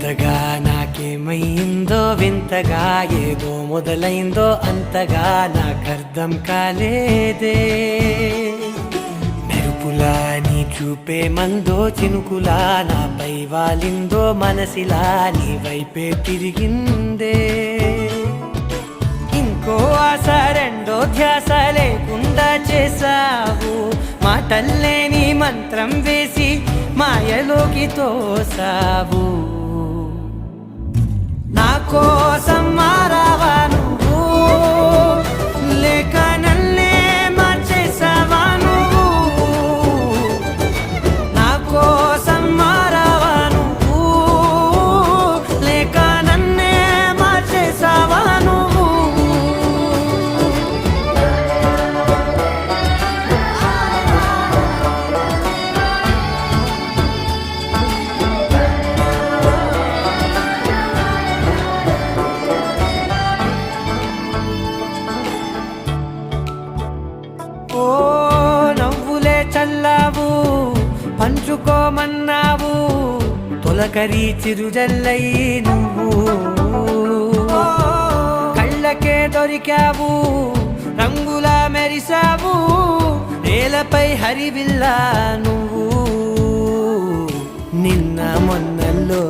కొత్తగా నాకేమైందో వింతగా ఏదో మొదలైందో అంతగా నాకర్థం కాలేదే. మెరుపులా నీ చూపే మందో చినుకులా నాపై వాలిందో మనసిలా నీ వైపే తిరిగిందే. ఇంకో ఆశ రెండో ధ్యాస లేకుండా చేసావు, మాటల్లే నీ మంత్రం వేసి మాయలోకి తోసావు. నా కోసం మారావా నువ్వు, లేక నన్నే మార్చేసావా నువ్వు. నా కోసం మారావా నువ్వు, లేక నన్నే మార్చేసావా నువ్వు. ఓ నవ్వులే చల్లావు, పంచుకోమన్నావు, తొలకరి చిరుజల్లై నువ్వు. కళ్ళకే దొరికావు, రంగులా మెరిసావు, నేలపై హరివిల్లా నువ్వు. నిన్న మొన్నల్లో